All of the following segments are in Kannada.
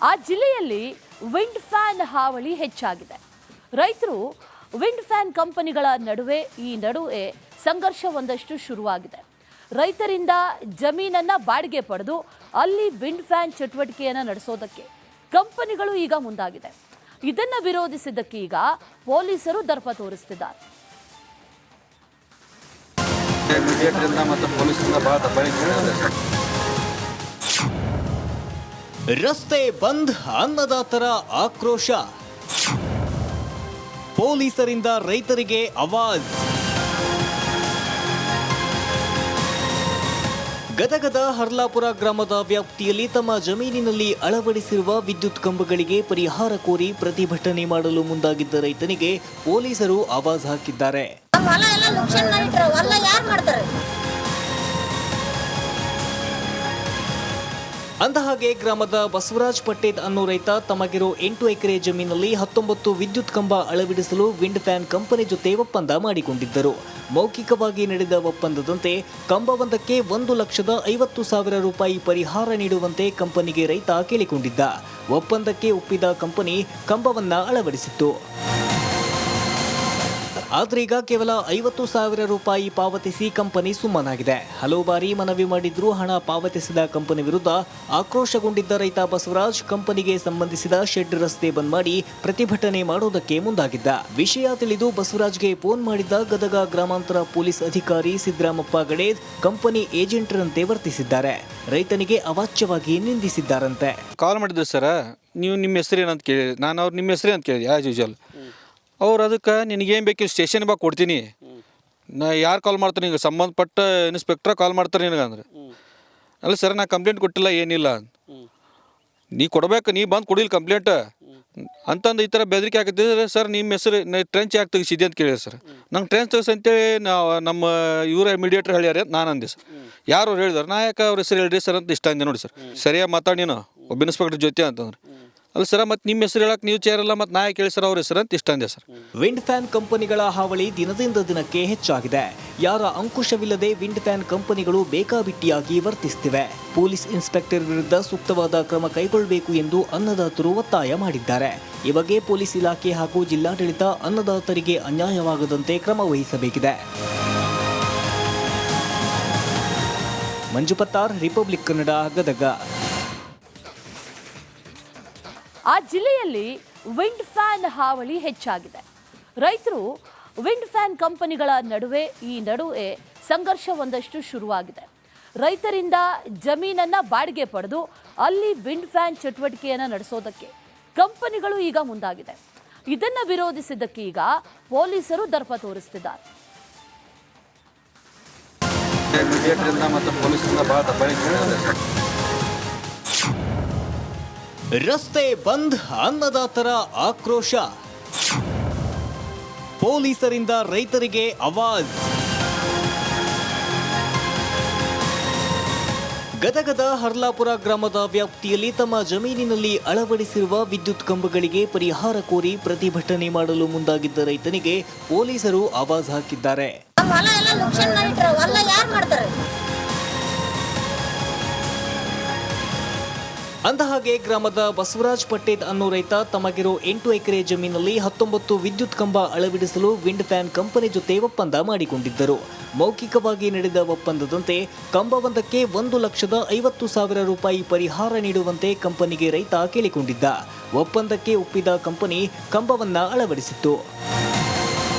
ಆ ಜಿಲ್ಲೆಯಲ್ಲಿ ವಿಂಡ್ ಫ್ಯಾನ್ ಹಾವಳಿ ಹೆಚ್ಚಾಗಿದೆ. ರೈತರು ವಿಂಡ್ ಫ್ಯಾನ್ ಕಂಪನಿಗಳ ನಡುವೆ ಸಂಘರ್ಷ ಒಂದಷ್ಟು ಶುರುವಾಗಿದೆ. ರೈತರಿಂದ ಜಮೀನನ್ನ ಬಾಡಿಗೆ ಪಡೆದು ಅಲ್ಲಿ ವಿಂಡ್ ಫ್ಯಾನ್ ಚಟುವಟಿಕೆಯನ್ನು ನಡೆಸೋದಕ್ಕೆ ಕಂಪನಿಗಳು ಈಗ ಮುಂದಾಗಿದೆ. ಇದನ್ನ ವಿರೋಧಿಸಿದ್ದಕ್ಕೆ ಈಗ ಪೊಲೀಸರು ದರ್ಪ ತೋರಿಸುತ್ತಿದ್ದಾರೆ. ರಸ್ತೆ ಬಂದ್, ಅನ್ನದಾತರ ಆಕ್ರೋಶ, ಪೊಲೀಸರಿಂದ ರೈತರಿಗೆ ಆವಾಜ್. ಗದಗದ ಹರ್ಲಾಪುರ ಗ್ರಾಮದ ವ್ಯಾಪ್ತಿಯಲ್ಲಿ ತಮ್ಮ ಜಮೀನಿನಲ್ಲಿ ಅಳವಡಿಸಿರುವ ವಿದ್ಯುತ್ ಕಂಬಗಳಿಗೆ ಪರಿಹಾರ ಕೋರಿ ಪ್ರತಿಭಟನೆ ಮಾಡಲು ಮುಂದಾಗಿದ್ದ ರೈತನಿಗೆ ಪೊಲೀಸರು ಆವಾಜ್ ಹಾಕಿದ್ದಾರೆ. ಅಂದಹಾಗೆ ಗ್ರಾಮದ ಬಸವರಾಜ್ ಪಟ್ಟೇದ್ ಅನ್ನೋ ರೈತ ತಮಗಿರೋ 8 ಎಕರೆ ಜಮೀನಲ್ಲಿ 19 ವಿದ್ಯುತ್ ಕಂಬ ಅಳವಡಿಸಲು ವಿಂಡ್ ಫ್ಯಾನ್ ಕಂಪನಿ ಜೊತೆ ಒಪ್ಪಂದ ಮಾಡಿಕೊಂಡಿದ್ದರು. ಮೌಖಿಕವಾಗಿ ನಡೆದ ಒಪ್ಪಂದದಂತೆ ಕಂಬವೊಂದಕ್ಕೆ 1,50,000 ರೂಪಾಯಿ ಪರಿಹಾರ ನೀಡುವಂತೆ ಕಂಪನಿಗೆ ರೈತ ಕೇಳಿಕೊಂಡಿದ್ದ. ಒಪ್ಪಂದಕ್ಕೆ ಒಪ್ಪಿದ ಕಂಪನಿ ಕಂಬವನ್ನ ಅಳವಡಿಸಿತ್ತು. ಆದ್ರೀಗ ಕೇವಲ 50,000 ರೂಪಾಯಿ ಪಾವತಿಸಿ ಕಂಪನಿ ಸುಮ್ಮನಾಗಿದೆ. ಹಲವು ಬಾರಿ ಮನವಿ ಮಾಡಿದ್ರೂ ಹಣ ಪಾವತಿಸಿದ ಕಂಪನಿ ವಿರುದ್ಧ ಆಕ್ರೋಶಗೊಂಡಿದ್ದ ರೈತ ಬಸವರಾಜ್ ಕಂಪನಿಗೆ ಸಂಬಂಧಿಸಿದ ಶೆಡ್ ರಸ್ತೆ ಬಂದ್ ಮಾಡಿ ಪ್ರತಿಭಟನೆ ಮಾಡೋದಕ್ಕೆ ಮುಂದಾಗಿದ್ದ. ವಿಷಯ ತಿಳಿದು ಬಸವರಾಜ್ಗೆ ಫೋನ್ ಮಾಡಿದ್ದ ಗದಗ ಗ್ರಾಮಾಂತರ ಪೊಲೀಸ್ ಅಧಿಕಾರಿ ಸಿದ್ದರಾಮಪ್ಪ ಗಡೇದ್ ಕಂಪನಿ ಏಜೆಂಟರಂತೆ ವರ್ತಿಸಿದ್ದಾರೆ. ರೈತನಿಗೆ ಅವಾಚ್ಯವಾಗಿ ನಿಂದಿಸಿದ್ದಾರಂತೆ. ಕಾಲ್ ಮಾಡಿದ್ರು ಸರ್, ನೀವು ನಿಮ್ಮ ಹೆಸರು ಏನಂತ ಕೇಳಿ, ನಾನು ಅವ್ರು ನಿಮ್ಮ ಹೆಸರು ಅಂತ ಕೇಳಿದೆ ಆ್ಯಸ್ ಯೂಶುವಲ್. ಅವ್ರು ಅದಕ್ಕೆ ನಿನಗೇನು ಬೇಕು ಸ್ಟೇಷನ್ ಬಾ ಕೊಡ್ತೀನಿ, ನಾ ಯಾರು ಕಾಲ್ ಮಾಡ್ತಾರೆ ನಿಂಗೆ ಸಂಬಂಧಪಟ್ಟ ಇನ್ಸ್ಪೆಕ್ಟ್ರ ಕಾಲ್ ಮಾಡ್ತಾರೆ ನಿನಗೆ ಅಂದ್ರೆ. ಅಲ್ಲ ಸರ್, ನಾ ಕಂಪ್ಲೇಂಟ್ ಕೊಟ್ಟಿಲ್ಲ ಏನಿಲ್ಲ, ನೀ ಕೊಡ್ಬೇಕು, ನೀ ಬಂದು ಕೊಡಿಲ್ಲ ಕಂಪ್ಲೇಂಟ್ ಅಂತಂದು ಈ ಥರ ಬೆದರಿಕೆ ಹಾಕಿದ್ರೆ ಸರ್ ನಿಮ್ಮ ಹೆಸರು ಟ್ರೆಂಚ್ ಯಾಕೆ ತೆಗಿಸಿದ್ದೆ ಅಂತ ಕೇಳಿದೆ ಸರ್. ನಂಗೆ ಟ್ರೆಂಚ್ ತೆಗಿಸಿ ಅಂತೇಳಿ ನಮ್ಮ ಇವರ ಮೀಡಿಯೇಟ್ರ್ ಹೇಳ್ಯಾರ ಅಂತ ನಾನು ಅಂದೆ ಸರ್. ಯಾರು ಅವ್ರು ಹೇಳಿದಾರೆ, ನಾ ಯಾಕೆ ಅವ್ರ ಹೆಸರು ಹೇಳ್ರಿ ಸರ್ ಅಂತ ಇಷ್ಟ ಅಂದೆ ನೋಡಿ ಸರ್. ಸರಿಯಾಗಿ ಮಾತಾಡಿ ನೀನು ಒಬ್ಬ ಇನ್ಸ್ಪೆಕ್ಟರ್ ಜೊತೆ ಅಂತಂದ್ರೆ. ಅಲ್ಲ ಸರ್, ಮತ್ತೆ ನಿಮ್ಮ ಹೆಸರು ಹೇಳಕ್ಕೆ ನೀವು ಚೇರಲ್ಲ, ಮತ್ತು ನಾ ಕೇಳಿ ಸರ್ ಅವ್ರ ಹೆಸರು ಅಂತ ಇಷ್ಟ ಅಂದೆ ಸರ್. ವಿಂಡ್ ಫ್ಯಾನ್ ಕಂಪನಿಗಳ ಹಾವಳಿ ದಿನದಿಂದ ದಿನಕ್ಕೆ ಹೆಚ್ಚಾಗಿದೆ. ಯಾರ ಅಂಕುಶವಿಲ್ಲದೆ ವಿಂಡ್ ಫ್ಯಾನ್ ಕಂಪನಿಗಳು ಬೇಕಾಬಿಟ್ಟಿಯಾಗಿ ವರ್ತಿಸುತ್ತಿವೆ. ಪೊಲೀಸ್ ಇನ್ಸ್ಪೆಕ್ಟರ್ ವಿರುದ್ಧ ಸೂಕ್ತವಾದ ಕ್ರಮ ಕೈಗೊಳ್ಳಬೇಕು ಎಂದು ಅನ್ನದಾತರು ಒತ್ತಾಯ ಮಾಡಿದ್ದಾರೆ. ಈ ಬಗ್ಗೆ ಪೊಲೀಸ್ ಇಲಾಖೆ ಹಾಗೂ ಜಿಲ್ಲಾಡಳಿತ ಅನ್ನದಾತರಿಗೆ ಅನ್ಯಾಯವಾಗದಂತೆ ಕ್ರಮ ವಹಿಸಬೇಕಿದೆ. ಮಂಜು ಪತ್ತಾರ್, ರಿಪಬ್ಲಿಕ್ ಕನ್ನಡ, ಗದಗ. ಆ ಜಿಲ್ಲೆಯಲ್ಲಿ ವಿಂಡ್ ಫ್ಯಾನ್ ಹಾವಳಿ ಹೆಚ್ಚಾಗಿದೆ. ರೈತರು ವಿಂಡ್ ಫ್ಯಾನ್ ಕಂಪನಿಗಳ ನಡುವೆ ಸಂಘರ್ಷ ಒಂದಷ್ಟು ಶುರುವಾಗಿದೆ. ರೈತರಿಂದ ಜಮೀನನ್ನ ಬಾಡಿಗೆ ಪಡೆದು ಅಲ್ಲಿ ವಿಂಡ್ ಫ್ಯಾನ್ ಚಟುವಟಿಕೆಯನ್ನು ನಡೆಸೋದಕ್ಕೆ ಕಂಪನಿಗಳು ಈಗ ಮುಂದಾಗಿದೆ. ಇದನ್ನ ವಿರೋಧಿಸಿದ್ದಕ್ಕೆ ಈಗ ಪೊಲೀಸರು ದರ್ಪ ತೋರಿಸುತ್ತಿದ್ದಾರೆ. ರಸ್ತೆ ಬಂದ್, ಅನ್ನದಾತರ ಆಕ್ರೋಶ, ಪೊಲೀಸರಿಂದ ರೈತರಿಗೆ ಆವಾಜ್. ಗದಗದ ಹರ್ಲಾಪುರ ಗ್ರಾಮದ ವ್ಯಾಪ್ತಿಯಲ್ಲಿ ತಮ್ಮ ಜಮೀನಿನಲ್ಲಿ ಅಳವಡಿಸಿರುವ ವಿದ್ಯುತ್ ಕಂಬಗಳಿಗೆ ಪರಿಹಾರ ಕೋರಿ ಪ್ರತಿಭಟನೆ ಮಾಡಲು ಮುಂದಾಗಿದ್ದ ರೈತನಿಗೆ ಪೊಲೀಸರು ಆವಾಜ್ ಹಾಕಿದ್ದಾರೆ. ಅಂದಹಾಗೆ ಗ್ರಾಮದ ಬಸವರಾಜ್ ಪಟ್ಟೇದ್ ಅನ್ನೋ ರೈತ ತಮಗಿರೋ 8 ಎಕರೆ ಜಮೀನಲ್ಲಿ 19 ವಿದ್ಯುತ್ ಕಂಬ ಅಳವಡಿಸಲು ವಿಂಡ್ ಫ್ಯಾನ್ ಕಂಪನಿ ಜೊತೆ ಒಪ್ಪಂದ ಮಾಡಿಕೊಂಡಿದ್ದರು. ಮೌಖಿಕವಾಗಿ ನಡೆದ ಒಪ್ಪಂದದಂತೆ ಕಂಬವೊಂದಕ್ಕೆ 1,50,000 ರೂಪಾಯಿ ಪರಿಹಾರ ನೀಡುವಂತೆ ಕಂಪನಿಗೆ ರೈತ ಕೇಳಿಕೊಂಡಿದ್ದ. ಒಪ್ಪಂದಕ್ಕೆ ಒಪ್ಪಿದ ಕಂಪನಿ ಕಂಬವನ್ನ ಅಳವಡಿಸಿತ್ತು.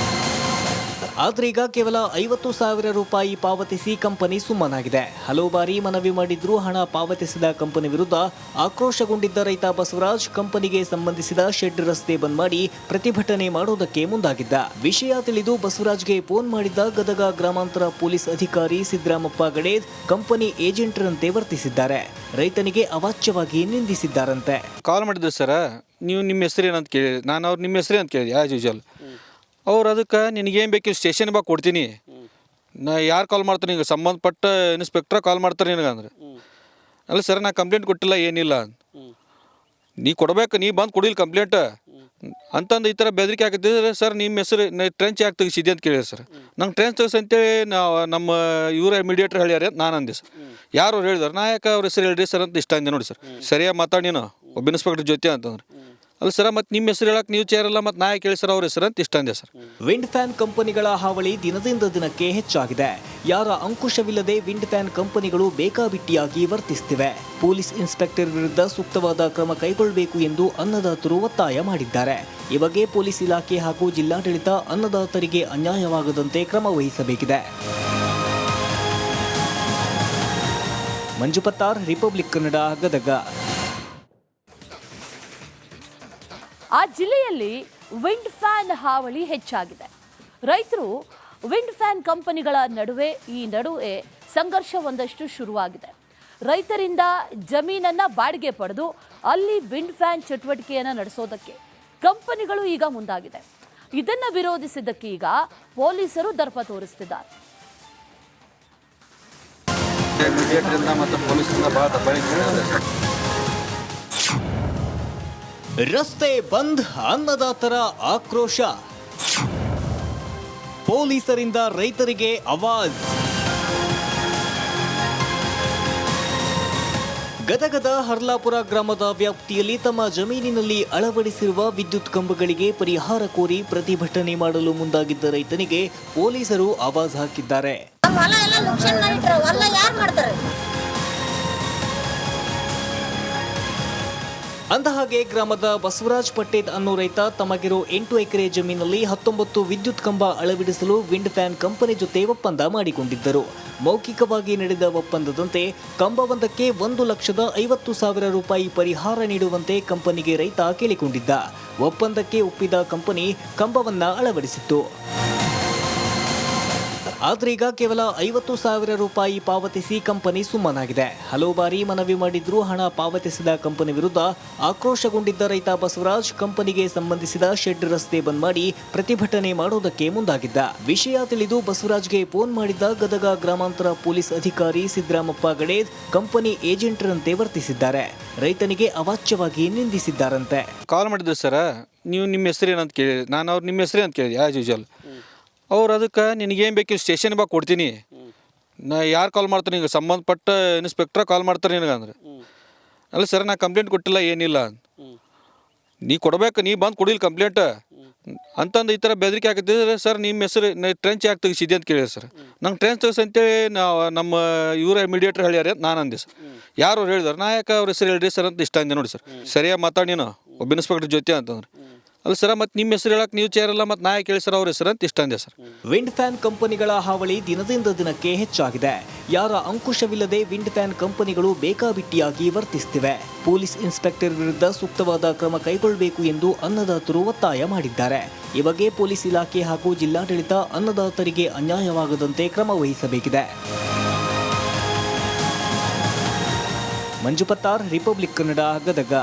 ಆದ್ರೀಗ ಕೇವಲ 50,000 ರೂಪಾಯಿ ಪಾವತಿಸಿ ಕಂಪನಿ ಸುಮ್ಮನಾಗಿದೆ. ಹಲವು ಬಾರಿ ಮನವಿ ಮಾಡಿದ್ರೂ ಹಣ ಪಾವತಿಸಿದ ಕಂಪನಿ ವಿರುದ್ಧ ಆಕ್ರೋಶಗೊಂಡಿದ್ದ ರೈತ ಬಸವರಾಜ್ ಕಂಪನಿಗೆ ಸಂಬಂಧಿಸಿದ ಶೆಡ್ ರಸ್ತೆ ಬಂದ್ ಮಾಡಿ ಪ್ರತಿಭಟನೆ ಮಾಡೋದಕ್ಕೆ ಮುಂದಾಗಿದ್ದ. ವಿಷಯ ತಿಳಿದು ಬಸವರಾಜ್ಗೆ ಫೋನ್ ಮಾಡಿದ್ದ ಗದಗ ಗ್ರಾಮಾಂತರ ಪೊಲೀಸ್ ಅಧಿಕಾರಿ ಸಿದ್ದರಾಮಪ್ಪ ಗಡೇದ್ ಕಂಪನಿ ಏಜೆಂಟರಂತೆ ವರ್ತಿಸಿದ್ದಾರೆ. ರೈತನಿಗೆ ಅವಾಚ್ಯವಾಗಿ ನಿಂದಿಸಿದ್ದಾರಂತೆ. ಕಾಲ್ ಮಾಡಿದ್ರು ಸರ್, ನೀವು ನಿಮ್ಮ ಹೆಸರು ಏನಂತ ಕೇಳಿ, ನಾನು ಅವ್ರು ನಿಮ್ಮ ಹೆಸರು ಅಂತ ಕೇಳಿದೆ ಆ್ಯಸ್ ಯೂಶುವಲ್. ಅವ್ರು ಅದಕ್ಕೆ ನಿನಗೇನು ಬೇಕು ಸ್ಟೇಷನ್ ಬಾ ಕೊಡ್ತೀನಿ, ನಾ ಯಾರು ಕಾಲ್ ಮಾಡ್ತಾರೆ ನಿಂಗೆ ಸಂಬಂಧಪಟ್ಟ ಇನ್ಸ್ಪೆಕ್ಟ್ರ ಕಾಲ್ ಮಾಡ್ತಾರೆ ನಿನಗೆ ಅಂದ್ರೆ. ಅಲ್ಲ ಸರ್, ನಾ ಕಂಪ್ಲೇಂಟ್ ಕೊಟ್ಟಿಲ್ಲ ಏನಿಲ್ಲ, ನೀ ಕೊಡ್ಬೇಕು, ನೀ ಬಂದು ಕೊಡಿಲ್ಲ ಕಂಪ್ಲೇಂಟ್ ಅಂತಂದು ಈ ಥರ ಬೆದರಿಕೆ ಹಾಕಿದ್ರೆ ಸರ್ ನಿಮ್ಮ ಹೆಸರು ಟ್ರೆಂಚ್ ಯಾಕೆ ತೆಗಿಸಿದ್ದೆ ಅಂತ ಕೇಳಿದೆ ಸರ್. ನಂಗೆ ಟ್ರೆಂಚ್ ತೆಗಿಸಿ ಅಂತೇಳಿ ನಮ್ಮ ಇವರ ಮೀಡಿಯೇಟ್ರ್ ಹೇಳ್ಯಾರ ಅಂತ ನಾನು ಅಂದೆ ಸರ್. ಯಾರು ಅವ್ರು ಹೇಳಿದಾರೆ, ನಾ ಯಾಕೆ ಅವ್ರ ಹೆಸರು ಹೇಳ್ರಿ ಸರ್ ಅಂತ ಇಷ್ಟ ಅಂದೆ ನೋಡಿ ಸರ್. ಸರಿಯಾಗಿ ಮಾತಾಡಿ ನೀನು ಒಬ್ಬ ಇನ್ಸ್ಪೆಕ್ಟರ್ ಜೊತೆ ಅಂತಂದ್ರೆ ಅಲ್ಲ ಸರ್ ಮತ್ತು ನಿಮ್ಮ ಹೆಸರು ಹೇಳಕ್ಕೆ ನೀವು ಚೇರಲ್ಲ ಮತ್ತು ನಾ ಯಾಕೆ ಹೇಳಿ ಸರ್ ಅವ್ರ ಹೆಸರು ಅಂತ ಇಷ್ಟ ಅಂದೆ ಸರ್. ವಿಂಡ್ ಫ್ಯಾನ್ ಕಂಪನಿಗಳ ಹಾವಳಿ ದಿನದಿಂದ ದಿನಕ್ಕೆ ಹೆಚ್ಚಾಗಿದೆ. ಯಾರ ಅಂಕುಶವಿಲ್ಲದೆ ವಿಂಡ್ ಫ್ಯಾನ್ ಕಂಪನಿಗಳು ಬೇಕಾಬಿಟ್ಟಿಯಾಗಿ ವರ್ತಿಸುತ್ತಿವೆ. ಪೊಲೀಸ್ ಇನ್ಸ್ಪೆಕ್ಟರ್ ವಿರುದ್ಧ ಸೂಕ್ತವಾದ ಕ್ರಮ ಕೈಗೊಳ್ಳಬೇಕು ಎಂದು ಅನ್ನದಾತರು ಒತ್ತಾಯ ಮಾಡಿದ್ದಾರೆ. ಈ ಬಗ್ಗೆ ಪೊಲೀಸ್ ಇಲಾಖೆ ಹಾಗೂ ಜಿಲ್ಲಾಡಳಿತ ಅನ್ನದಾತರಿಗೆ ಅನ್ಯಾಯವಾಗದಂತೆ ಕ್ರಮ ವಹಿಸಬೇಕಿದೆ. ಮಂಜು ಪತ್ತಾರ್, ರಿಪಬ್ಲಿಕ್ ಕನ್ನಡ, ಗದಗ. ಆ ಜಿಲ್ಲೆಯಲ್ಲಿ ವಿಂಡ್ ಫ್ಯಾನ್ ಹಾವಳಿ ಹೆಚ್ಚಾಗಿದೆ. ರೈತರು ವಿಂಡ್ ಫ್ಯಾನ್ ಕಂಪನಿಗಳ ನಡುವೆ ಸಂಘರ್ಷ ಒಂದಷ್ಟು ಶುರುವಾಗಿದೆ. ರೈತರಿಂದ ಜಮೀನನ್ನ ಬಾಡಿಗೆ ಪಡೆದು ಅಲ್ಲಿ ವಿಂಡ್ ಫ್ಯಾನ್ ಚಟುವಟಿಕೆಯನ್ನು ನಡೆಸೋದಕ್ಕೆ ಕಂಪನಿಗಳು ಈಗ ಮುಂದಾಗಿದೆ. ಇದನ್ನ ವಿರೋಧಿಸಿದ್ದಕ್ಕೆ ಈಗ ಪೊಲೀಸರು ದರ್ಪ ತೋರಿಸುತ್ತಿದ್ದಾರೆ. ರಸ್ತೆ ಬಂದ್, ಅನ್ನದಾತರ ಆಕ್ರೋಶ. ಪೊಲೀಸರಿಂದ ರೈತರಿಗೆ ಆವಾಜ್. ಗದಗದ ಹರ್ಲಾಪುರ ಗ್ರಾಮದ ವ್ಯಾಪ್ತಿಯಲ್ಲಿ ತಮ್ಮ ಜಮೀನಿನಲ್ಲಿ ಅಳವಡಿಸಿರುವ ವಿದ್ಯುತ್ ಕಂಬಗಳಿಗೆ ಪರಿಹಾರ ಕೋರಿ ಪ್ರತಿಭಟನೆ ಮಾಡಲು ಮುಂದಾಗಿದ್ದ ರೈತನಿಗೆ ಪೊಲೀಸರು ಆವಾಜ್ ಹಾಕಿದ್ದಾರೆ. ಅಂದಹಾಗೆ ಗ್ರಾಮದ ಬಸವರಾಜ್ ಪಟ್ಟೇದ್ ಅನ್ನೋ ರೈತ ತಮಗಿರೋ 8 ಎಕರೆ ಜಮೀನಲ್ಲಿ 19 ವಿದ್ಯುತ್ ಕಂಬ ಅಳವಡಿಸಲು ವಿಂಡ್ ಫ್ಯಾನ್ ಕಂಪನಿ ಜೊತೆ ಒಪ್ಪಂದ ಮಾಡಿಕೊಂಡಿದ್ದರು. ಮೌಖಿಕವಾಗಿ ನಡೆದ ಒಪ್ಪಂದದಂತೆ ಕಂಬವೊಂದಕ್ಕೆ 1,50,000 ರೂಪಾಯಿ ಪರಿಹಾರ ನೀಡುವಂತೆ ಕಂಪನಿಗೆ ರೈತ ಕೇಳಿಕೊಂಡಿದ್ದ. ಒಪ್ಪಂದಕ್ಕೆ ಒಪ್ಪಿದ ಕಂಪನಿ ಕಂಬವನ್ನ ಅಳವಡಿಸಿತ್ತು. ಆದ್ರೀಗ ಕೇವಲ 50,000 ರೂಪಾಯಿ ಪಾವತಿಸಿ ಕಂಪನಿ ಸುಮ್ಮನಾಗಿದೆ. ಹಲವು ಬಾರಿ ಮನವಿ ಮಾಡಿದ್ರೂ ಹಣ ಪಾವತಿಸಿದ ಕಂಪನಿ ವಿರುದ್ಧ ಆಕ್ರೋಶಗೊಂಡಿದ್ದ ರೈತ ಬಸವರಾಜ್ ಕಂಪನಿಗೆ ಸಂಬಂಧಿಸಿದ ಶೆಡ್ ರಸ್ತೆ ಬಂದ್ ಮಾಡಿ ಪ್ರತಿಭಟನೆ ಮಾಡೋದಕ್ಕೆ ಮುಂದಾಗಿದ್ದ. ವಿಷಯ ತಿಳಿದು ಬಸವರಾಜ್ಗೆ ಫೋನ್ ಮಾಡಿದ್ದ ಗದಗ ಗ್ರಾಮಾಂತರ ಪೊಲೀಸ್ ಅಧಿಕಾರಿ ಸಿದ್ದರಾಮಪ್ಪ ಗಡೇದ್ ಕಂಪನಿ ಏಜೆಂಟರಂತೆ ವರ್ತಿಸಿದ್ದಾರೆ. ರೈತನಿಗೆ ಅವಾಚ್ಯವಾಗಿ ನಿಂದಿಸಿದ್ದಾರಂತೆ. ಕಾಲ್ ಮಾಡಿದ್ರು ಸರ್, ನೀವು ನಿಮ್ಮ ಹೆಸರು ಏನಂತ ಕೇಳಿ, ನಾನು ಅವ್ರು ನಿಮ್ಮ ಹೆಸರು ಅಂತ ಕೇಳಿದೆ ಆ್ಯಸ್ ಯೂಶುವಲ್. ಅವ್ರು ಅದಕ್ಕೆ ನಿನಗೇನು ಬೇಕು ಸ್ಟೇಷನ್ ಬಾ ಕೊಡ್ತೀನಿ, ನಾ ಯಾರು ಕಾಲ್ ಮಾಡ್ತಾರೆ ನಿನಗೆ ಸಂಬಂಧಪಟ್ಟ ಇನ್ಸ್ಪೆಕ್ಟ್ರ ಕಾಲ್ ಮಾಡ್ತಾರೆ ನಿನಗಂದ್ರೆ. ಅಲ್ಲ ಸರ್ ನಾ ಕಂಪ್ಲೇಂಟ್ ಕೊಟ್ಟಿಲ್ಲ ಏನಿಲ್ಲ, ನೀ ಕೊಡ್ಬೇಕು, ನೀ ಬಂದು ಕೊಡಿಲ್ಲ ಕಂಪ್ಲೇಂಟ್ ಅಂತಂದು ಈ ಥರ ಬೆದರಿಕೆ ಹಾಕಿದ್ರೆ ಸರ್ ನಿಮ್ಮ ಹೆಸರು ಟ್ರೆಂಚ್ ಯಾಕೆ ತೆಗಿಸಿದ್ದೆ ಅಂತ ಕೇಳಿದೆ ಸರ್. ನಂಗೆ ಟ್ರೆಂಚ್ ತೆಗಿಸಿ ಅಂತೇಳಿ ನಾವು ನಮ್ಮ ಇವರ ಮೀಡಿಯೇಟರ್ ಹೇಳ್ಯಾರ ನಾನು ಅಂದೆ ಸರ್. ಯಾರು ಅವ್ರು ಹೇಳಿದಾರೆ, ನಾ ಯಾಕೆ ಅವ್ರ ಹೆಸರು ಹೇಳ್ರಿ ಸರ್ ಅಂತ ಇಷ್ಟ ಅಂದೆ ನೋಡಿ ಸರ್. ಸರಿಯಾಗಿ ಮಾತಾಡಿ ನೀನು ಒಬ್ಬ ಇನ್ಸ್ಪೆಕ್ಟರ್ ಜೊತೆ ಅಂತಂದ್ರೆ ಅಲ್ಲ ಸರ್ ಮತ್ತು ನಿಮ್ಮ ಹೆಸರು ಹೇಳಕ್ಕೆ ನೀವು ಚೇರಲ್ಲ ಮತ್ತು ನಾ ಯಾಕೆ ಹೇಳಿ ಸರ್ ಅವ್ರ ಹೆಸರು ಅಂತ ಇಷ್ಟ ಅಂದೆ ಸರ್. ವಿಂಡ್ ಫ್ಯಾನ್ ಕಂಪನಿಗಳ ಹಾವಳಿ ದಿನದಿಂದ ದಿನಕ್ಕೆ ಹೆಚ್ಚಾಗಿದೆ. ಯಾರ ಅಂಕುಶವಿಲ್ಲದೆ ವಿಂಡ್ ಫ್ಯಾನ್ ಕಂಪನಿಗಳು ಬೇಕಾಬಿಟ್ಟಿಯಾಗಿ ವರ್ತಿಸುತ್ತಿವೆ. ಪೊಲೀಸ್ ಇನ್ಸ್ಪೆಕ್ಟರ್ ವಿರುದ್ಧ ಸೂಕ್ತವಾದ ಕ್ರಮ ಕೈಗೊಳ್ಳಬೇಕು ಎಂದು ಅನ್ನದಾತರು ಒತ್ತಾಯ ಮಾಡಿದ್ದಾರೆ. ಈ ಬಗ್ಗೆ ಪೊಲೀಸ್ ಇಲಾಖೆ ಹಾಗೂ ಜಿಲ್ಲಾಡಳಿತ ಅನ್ನದಾತರಿಗೆ ಅನ್ಯಾಯವಾಗದಂತೆ ಕ್ರಮ ವಹಿಸಬೇಕಿದೆ. ಮಂಜು ಪತ್ತಾರ್, ರಿಪಬ್ಲಿಕ್ ಕನ್ನಡ, ಗದಗ.